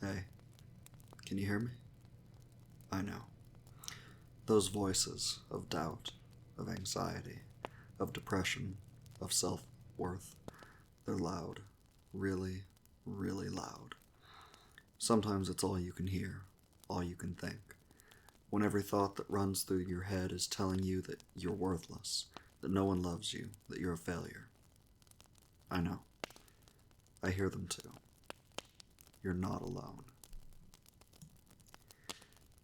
Hey, can you hear me? I know. Those voices of doubt, of anxiety, of depression, of self-worth, they're loud. Really, really loud. Sometimes it's all you can hear, all you can think. When every thought that runs through your head is telling you that you're worthless, that no one loves you, that you're a failure. I know. I hear them too. You're not alone.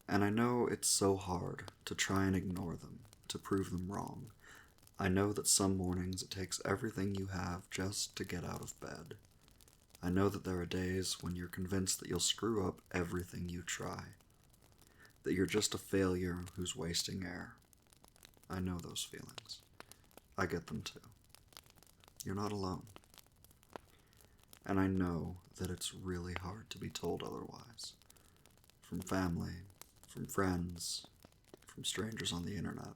And I know it's so hard to try and ignore them, to prove them wrong. I know that some mornings it takes everything you have just to get out of bed. I know that there are days when you're convinced that you'll screw up everything you try, that you're just a failure who's wasting air. I know those feelings. I get them too. You're not alone. And I know that it's really hard to be told otherwise. From family, from friends, from strangers on the internet.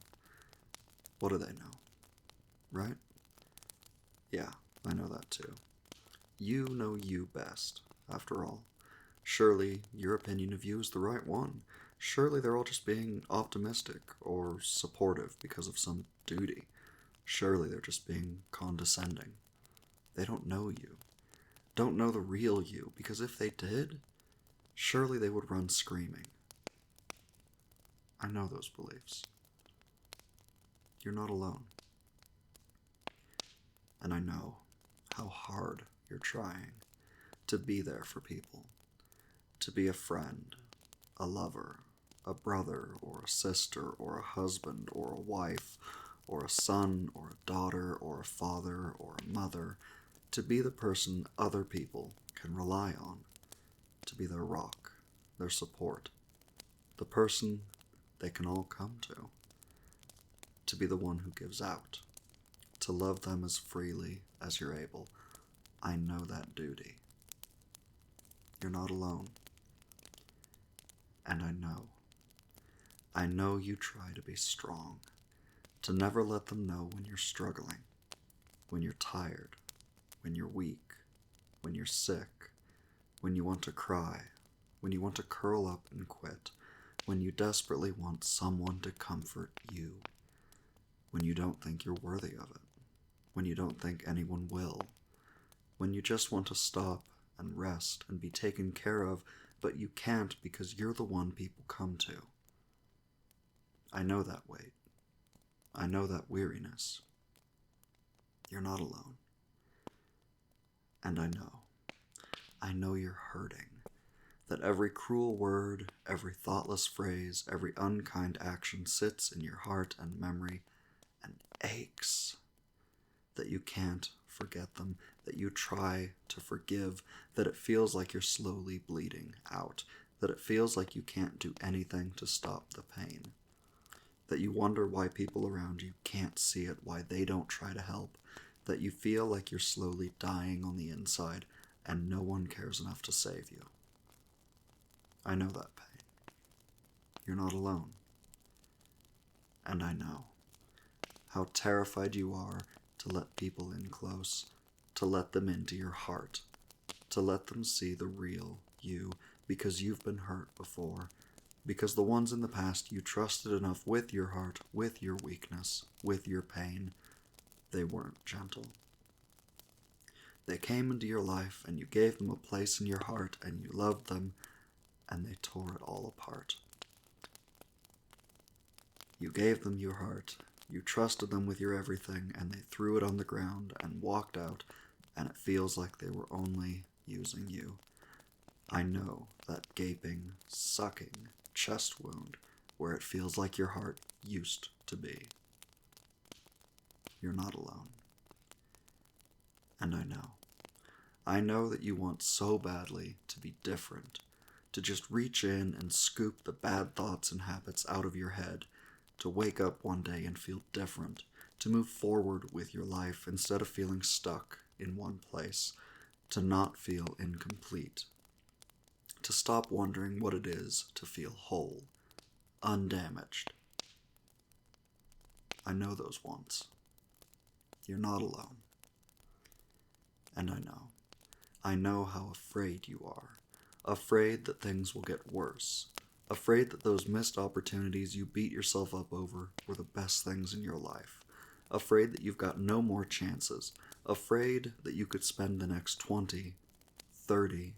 What do they know? Right? Yeah, I know that too. You know you best, after all. Surely your opinion of you is the right one. Surely they're all just being optimistic or supportive because of some duty. Surely they're just being condescending. They don't know you. Don't know the real you, because if they did, surely they would run screaming. I know those beliefs. You're not alone. And I know how hard you're trying to be there for people, to be a friend, a lover, a brother or a sister or a husband or a wife or a son or a daughter or a father or a mother, to be the person other people can rely on, to be their rock, their support, the person they can all come to be the one who gives out, to love them as freely as you're able. I know that duty. You're not alone. And I know you try to be strong, to never let them know when you're struggling, when you're tired, when you're weak, when you're sick, when you want to cry, when you want to curl up and quit, when you desperately want someone to comfort you, when you don't think you're worthy of it, when you don't think anyone will, when you just want to stop and rest and be taken care of, but you can't because you're the one people come to. I know that weight. I know that weariness. You're not alone. And I know you're hurting. That every cruel word, every thoughtless phrase, every unkind action sits in your heart and memory and aches. That you can't forget them, that you try to forgive, that it feels like you're slowly bleeding out, that it feels like you can't do anything to stop the pain, that you wonder why people around you can't see it, why they don't try to help, that you feel like you're slowly dying on the inside and no one cares enough to save you. I know that pain. You're not alone. And I know how terrified you are to let people in close, to let them into your heart, to let them see the real you, because you've been hurt before, because the ones in the past you trusted enough with your heart, with your weakness, with your pain, they weren't gentle. They came into your life and you gave them a place in your heart and you loved them, and they tore it all apart. You gave them your heart, you trusted them with your everything, and they threw it on the ground and walked out, and it feels like they were only using you. I know that gaping, sucking chest wound where it feels like your heart used to be. You're not alone. And I know that you want so badly to be different, to just reach in and scoop the bad thoughts and habits out of your head, to wake up one day and feel different, to move forward with your life instead of feeling stuck in one place, to not feel incomplete, to stop wondering what it is to feel whole, undamaged. I know those wants. You're not alone. And I know how afraid you are afraid that things will get worse, afraid that those missed opportunities you beat yourself up over were the best things in your life, afraid that you've got no more chances, afraid that you could spend the next 20, 30,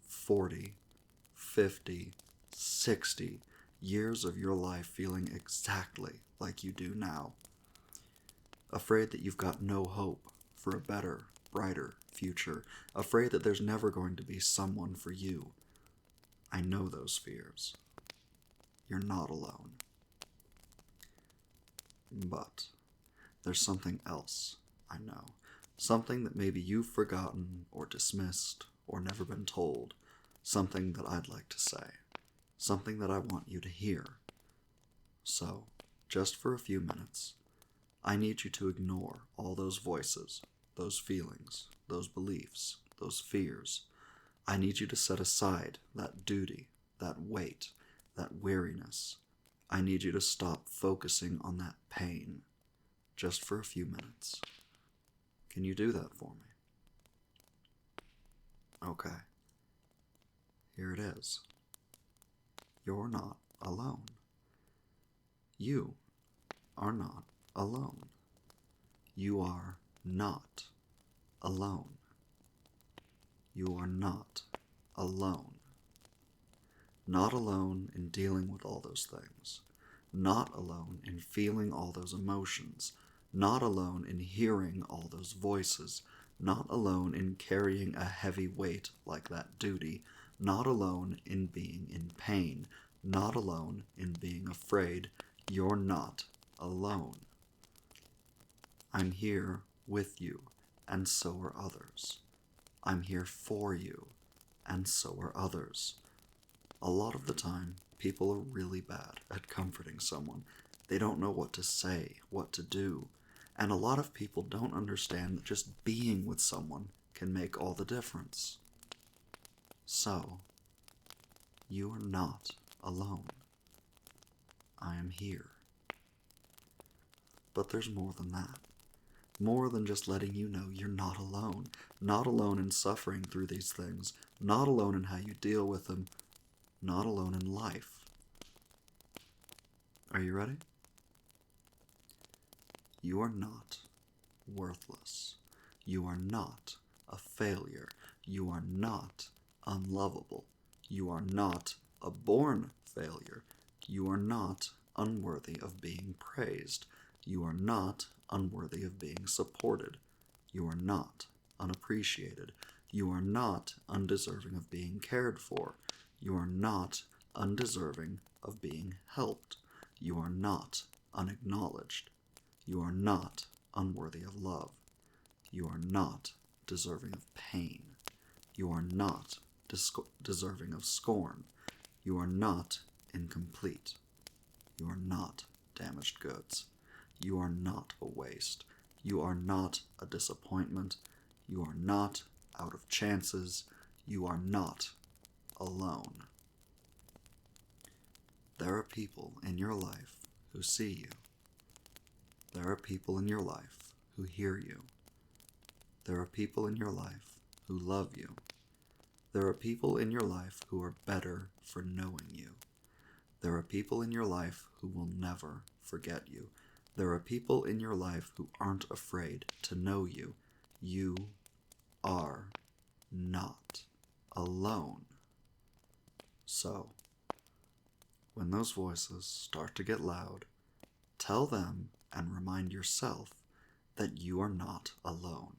40, 50, 60 years of your life feeling exactly like you do now. Afraid that you've got no hope for a better, brighter future. Afraid that there's never going to be someone for you. I know those fears. You're not alone. But there's something else I know. Something that maybe you've forgotten or dismissed or never been told. Something that I'd like to say. Something that I want you to hear. So, just for a few minutes, I need you to ignore all those voices, those feelings, those beliefs, those fears. I need you to set aside that duty, that weight, that weariness. I need you to stop focusing on that pain, just for a few minutes. Can you do that for me? Okay. Here it is. You're not alone. You are not alone. You are not alone. You are not alone. Not alone in dealing with all those things. Not alone in feeling all those emotions. Not alone in hearing all those voices. Not alone in carrying a heavy weight like that duty. Not alone in being in pain. Not alone in being afraid. You're not alone. I'm here with you, and so are others. I'm here for you, and so are others. A lot of the time, people are really bad at comforting someone. They don't know what to say, what to do, and a lot of people don't understand that just being with someone can make all the difference. So, you are not alone. I am here. But there's more than that. More than just letting you know you're not alone. Not alone in suffering through these things. Not alone in how you deal with them. Not alone in life. Are you ready? You are not worthless. You are not a failure. You are not unlovable. You are not a born failure. You are not unworthy of being praised. You are not unworthy of being supported. You are not unappreciated. You are not undeserving of being cared for. You are not undeserving of being helped. You are not unacknowledged. You are not unworthy of love. You are not deserving of pain. You are not deserving of scorn. You are not incomplete. You are not damaged goods. You are not a waste. You are not a disappointment. You are not out of chances. You are not alone. There are people in your life who see you. There are people in your life who hear you. There are people in your life who love you. There are people in your life who are better for knowing you. There are people in your life who will never forget you. There are people in your life who aren't afraid to know you. You are not alone. So, when those voices start to get loud, tell them and remind yourself that you are not alone.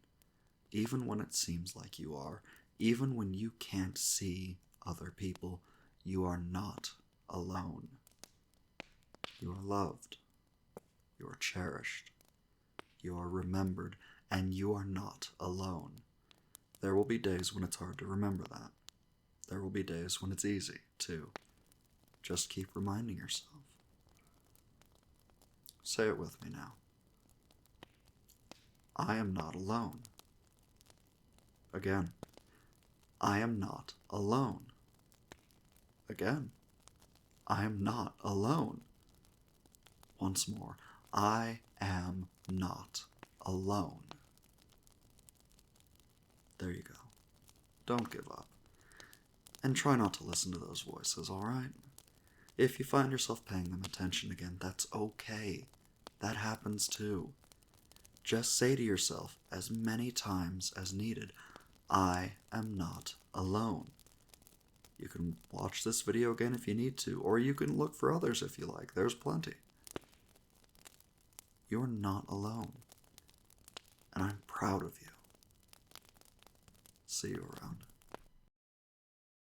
Even when it seems like you are, even when you can't see other people, you are not alone. You are loved. You are cherished. You are remembered, and you are not alone. There will be days when it's hard to remember that. There will be days when it's easy, too. Just keep reminding yourself. Say it with me now. I am not alone. Again. I am not alone. Again. I am not alone. Once more. I am not alone. There you go. Don't give up. And try not to listen to those voices, alright? If you find yourself paying them attention again, that's okay. That happens too. Just say to yourself as many times as needed, I am not alone. You can watch this video again if you need to, or you can look for others if you like. There's plenty. You're not alone. And I'm proud of you. See you around.